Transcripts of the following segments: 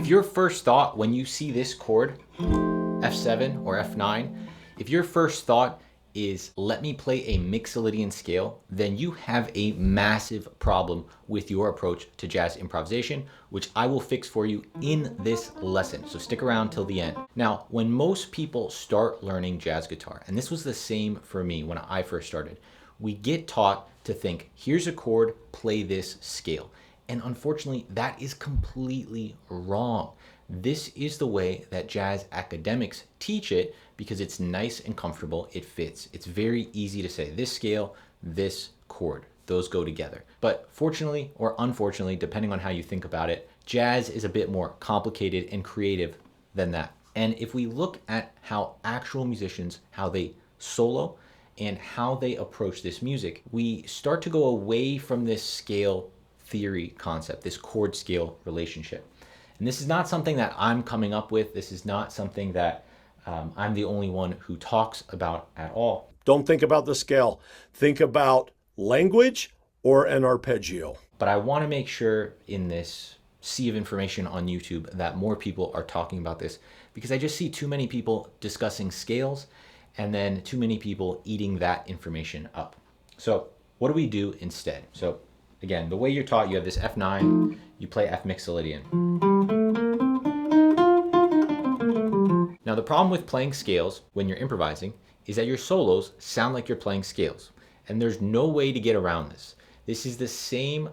If your first thought when you see this chord, F7 or F9, if your first thought is let me play a Mixolydian scale, then you have a massive problem with your approach to jazz improvisation, which I will fix for you in this lesson. So stick around till the end. Now, when most people start learning jazz guitar, and this was the same for me when I first started, we get taught to think, here's a chord, play this scale. And unfortunately, that is completely wrong. This is the way that jazz academics teach it because it's nice and comfortable, it fits. It's very easy to say this scale, this chord, those go together. But fortunately or unfortunately, depending on how you think about it, jazz is a bit more complicated and creative than that. And if we look at how actual musicians, how they solo and how they approach this music, we start to go away from this scale theory concept, this chord scale relationship. And this is not something that I'm coming up with. This is not something that I'm the only one who talks about at all. Don't think about the scale. Think about language or an arpeggio. But I want to make sure in this sea of information on YouTube that more people are talking about this, because I just see too many people discussing scales and then too many people eating that information up. So what do we do instead? So again, the way you're taught, you have this F9, you play F Mixolydian. Now the problem with playing scales when you're improvising is that your solos sound like you're playing scales. And there's no way to get around this. This is the same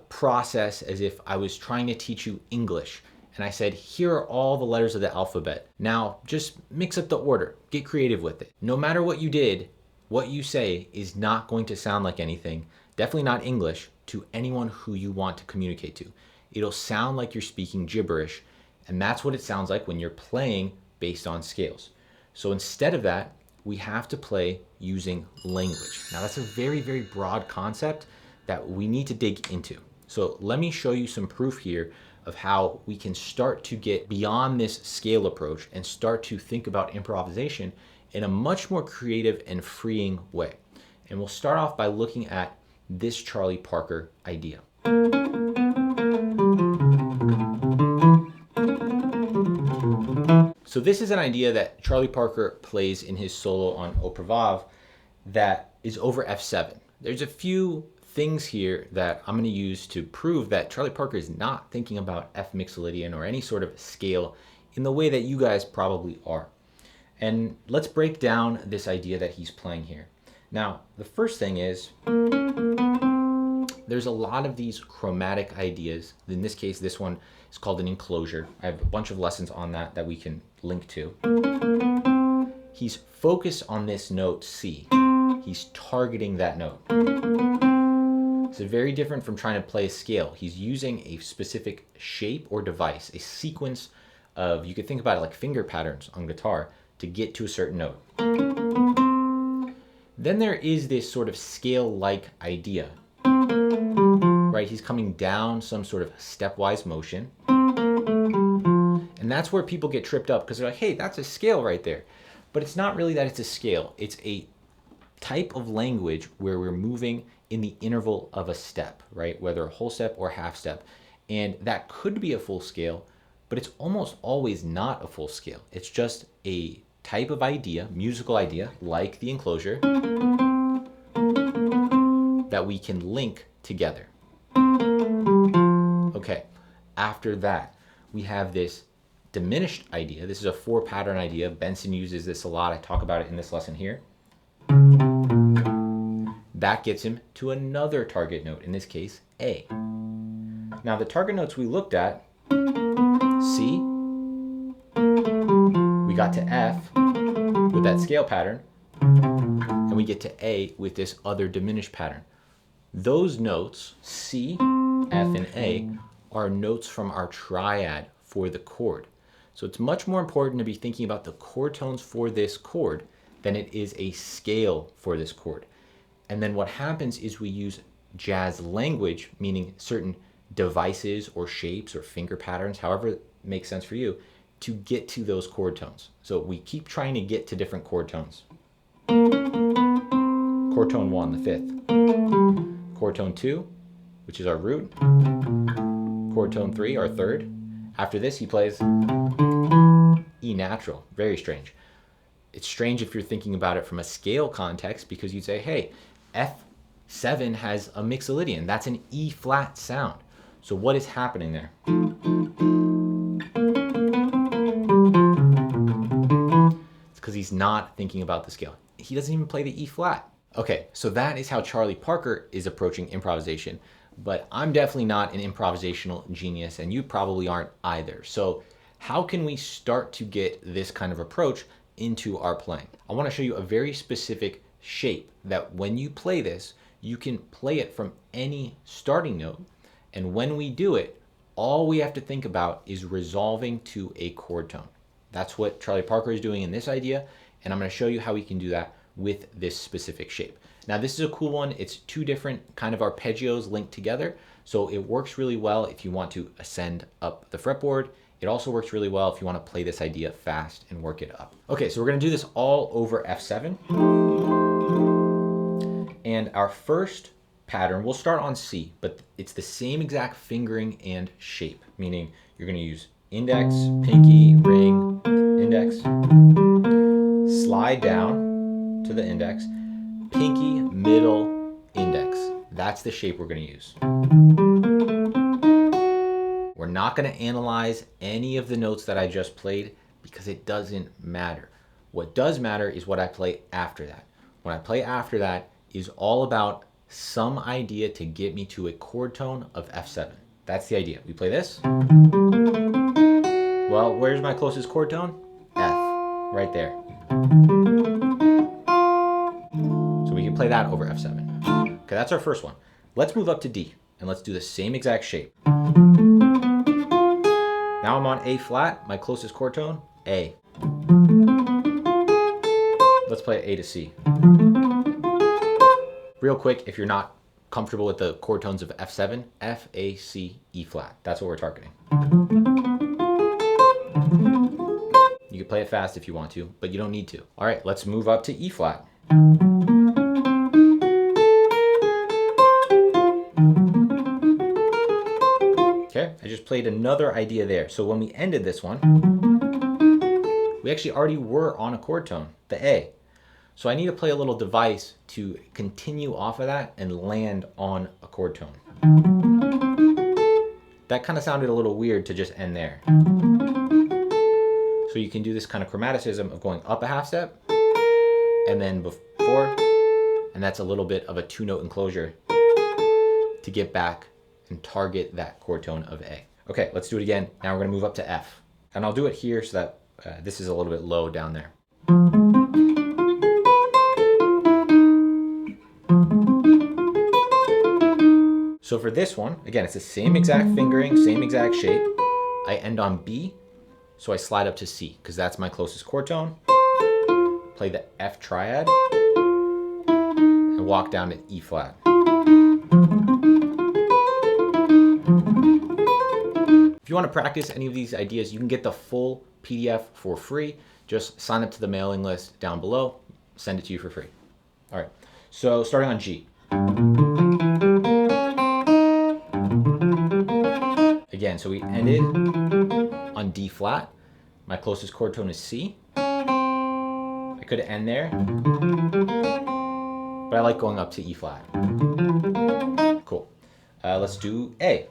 process as if I was trying to teach you English and I said, here are all the letters of the alphabet. Now just mix up the order, get creative with it. No matter what you did, what you say is not going to sound like anything, definitely not English, to anyone who you want to communicate to. It'll sound like you're speaking gibberish, and that's what it sounds like when you're playing based on scales. So instead of that, we have to play using language. Now that's a very, very broad concept that we need to dig into. So let me show you some proof here of how we can start to get beyond this scale approach and start to think about improvisation in a much more creative and freeing way. And we'll start off by looking at this Charlie Parker idea. So this is an idea that Charlie Parker plays in his solo on Improvise that is over F7. There's a few things here that I'm going to use to prove that Charlie Parker is not thinking about F Mixolydian or any sort of scale in the way that you guys probably are. And let's break down this idea that he's playing here. Now, the first thing is, there's a lot of these chromatic ideas. In this case, this one is called an enclosure. I have a bunch of lessons on that that we can link to. He's focused on this note C. He's targeting that note. So very different from trying to play a scale. He's using a specific shape or device, a sequence of, you could think about it like finger patterns on guitar to get to a certain note. Then there is this sort of scale-like idea, right? He's coming down some sort of stepwise motion. And that's where people get tripped up because they're like, hey, that's a scale right there. But it's not really that it's a scale. It's a type of language where we're moving in the interval of a step, right? Whether a whole step or half step. And that could be a full scale, but it's almost always not a full scale. It's just a type of idea, musical idea, like the enclosure, that we can link together. Okay, after that, we have this diminished idea. This is a 4-pattern idea. Benson uses this a lot. I talk about it in this lesson here. That gets him to another target note, in this case, A. Now, the target notes we looked at, C, we got to F with that scale pattern, and we get to A with this other diminished pattern. Those notes, C, F, and A, are notes from our triad for the chord. So it's much more important to be thinking about the chord tones for this chord than it is a scale for this chord. And then what happens is we use jazz language, meaning certain devices or shapes or finger patterns, however it makes sense for you, to get to those chord tones. So we keep trying to get to different chord tones. Chord tone 1, the 5th. Chord tone 2, which is our root. Chord tone 3, our 3rd. After this, he plays E natural. Very strange. It's strange if you're thinking about it from a scale context, because you'd say, hey, F7 has a mixolydian. That's an E flat sound. So what is happening there? It's because he's not thinking about the scale. He doesn't even play the E flat. Okay, so that is how Charlie Parker is approaching improvisation, but I'm definitely not an improvisational genius, and you probably aren't either. So how can we start to get this kind of approach into our playing? I want to show you a very specific shape that when you play this, you can play it from any starting note, and when we do it, all we have to think about is resolving to a chord tone. That's what Charlie Parker is doing in this idea, and I'm going to show you how we can do that with this specific shape. Now this is a cool one. It's two different kind of arpeggios linked together, so it works really well if you want to ascend up the fretboard. It also works really well if you want to play this idea fast and work it up. Okay, so we're going to do this all over F7. And our first pattern, we'll start on C, but it's the same exact fingering and shape, meaning you're going to use index, pinky, ring, index, slide down to the index, pinky, middle, index. That's the shape we're going to use. We're not going to analyze any of the notes that I just played because it doesn't matter. What does matter is what I play after that. What I play after that is all about some idea to get me to a chord tone of F7. That's the idea. We play this. Well, where's my closest chord tone? F, right there. So we can play that over F7. Okay, that's our first one. Let's move up to D and let's do the same exact shape. Now I'm on A flat, my closest chord tone, A. Let's play A to C. Real quick, if you're not comfortable with the chord tones of F7, F, A, C, E flat. That's what we're targeting. You can play it fast if you want to, but you don't need to. All right, let's move up to E flat. Okay, I just played another idea there. So when we ended this one, we actually already were on a chord tone, the A. So I need to play a little device to continue off of that and land on a chord tone. That kind of sounded a little weird to just end there. So you can do this kind of chromaticism of going up a half step and then before, and that's a little bit of a two-note enclosure to get back and target that chord tone of A. Okay, let's do it again. Now we're gonna move up to F. And I'll do it here so that this is a little bit low down there. So for this one, again, it's the same exact fingering, same exact shape. I end on B, so I slide up to C, because that's my closest chord tone. Play the F triad, and walk down to E flat. If you want to practice any of these ideas, you can get the full PDF for free. Just sign up to the mailing list down below, send it to you for free. All right, so starting on G. Again, so we ended on D flat. My closest chord tone is C. I could end there, but I like going up to E flat. Cool. Let's do A.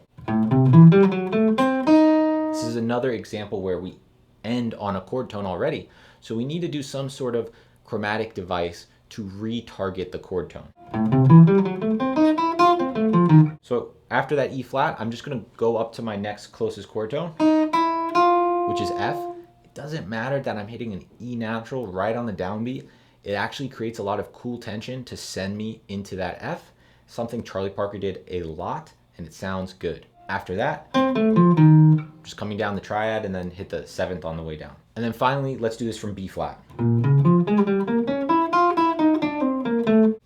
This is another example where we end on a chord tone already, so we need to do some sort of chromatic device to retarget the chord tone. So after that E flat, I'm just gonna go up to my next closest chord tone, which is F. It doesn't matter that I'm hitting an E natural right on the downbeat. It actually creates a lot of cool tension to send me into that F, something Charlie Parker did a lot, and it sounds good. After that, just coming down the triad and then hit the 7th on the way down. And then finally, let's do this from B flat.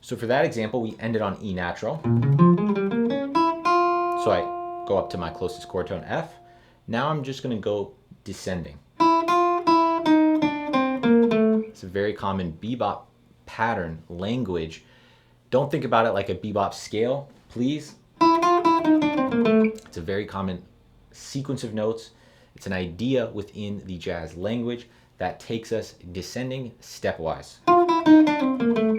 So for that example, we ended on E natural. So I go up to my closest chord tone, F. Now I'm just gonna go descending. It's a very common bebop pattern language. Don't think about it like a bebop scale, please. It's a very common sequence of notes. It's an idea within the jazz language that takes us descending stepwise.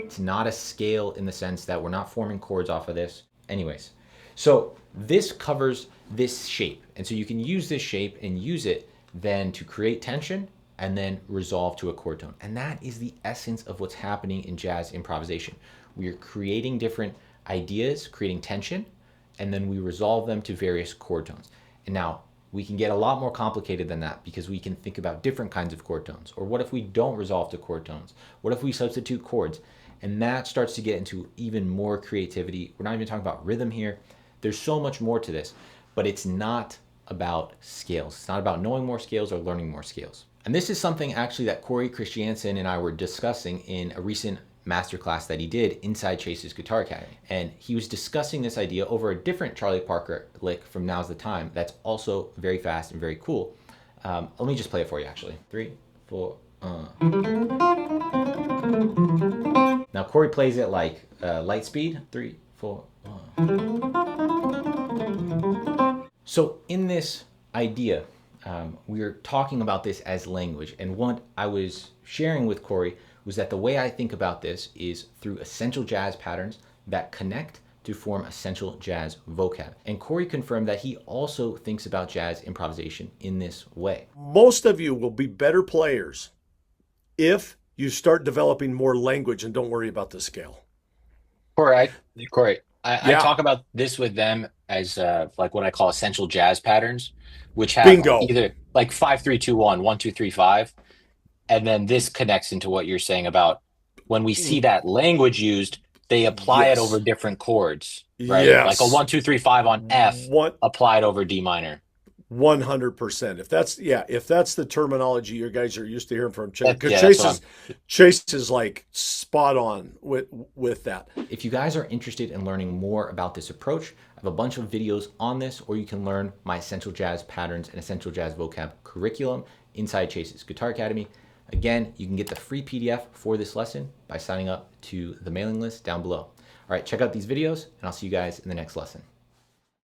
It's not a scale in the sense that we're not forming chords off of this. Anyways, so this covers this shape. And so you can use this shape and use it then to create tension and then resolve to a chord tone. And that is the essence of what's happening in jazz improvisation. We are creating different ideas, creating tension, and then we resolve them to various chord tones. And now we can get a lot more complicated than that because we can think about different kinds of chord tones. Or what if we don't resolve to chord tones? What if we substitute chords? And that starts to get into even more creativity. We're not even talking about rhythm here. There's so much more to this, but it's not about scales. It's not about knowing more scales or learning more scales. And this is something actually that Corey Christiansen and I were discussing in a recent masterclass that he did inside Chase's Guitar Academy. And he was discussing this idea over a different Charlie Parker lick from Now's the Time that's also very fast and very cool. Let me just play it for you actually. 3, 4, Now Corey plays it like light speed. 3, 4, So in this idea, we're talking about this as language. And what I was sharing with Corey was that the way I think about this is through essential jazz patterns that connect to form essential jazz vocab. And Corey confirmed that he also thinks about jazz improvisation in this way. Most of you will be better players if you start developing more language and don't worry about the scale. Corey, I Yeah. talk about this with them as like what I call essential jazz patterns, which have Bingo. either like 5-3-2-1, 1-2-3-5, and then this connects into what you're saying about when we see that language used, they apply it Yes. over different chords, right? Yes. Like a 1-2-3-5 on F What applied over D minor. 100%. If that's the terminology you guys are used to hearing from Chase, because That's Chase is like spot on with that. If you guys are interested in learning more about this approach, I have a bunch of videos on this, or you can learn my Essential Jazz Patterns and Essential Jazz Vocab curriculum inside Chase's Guitar Academy. Again, you can get the free PDF for this lesson by signing up to the mailing list down below. All right, check out these videos, and I'll see you guys in the next lesson.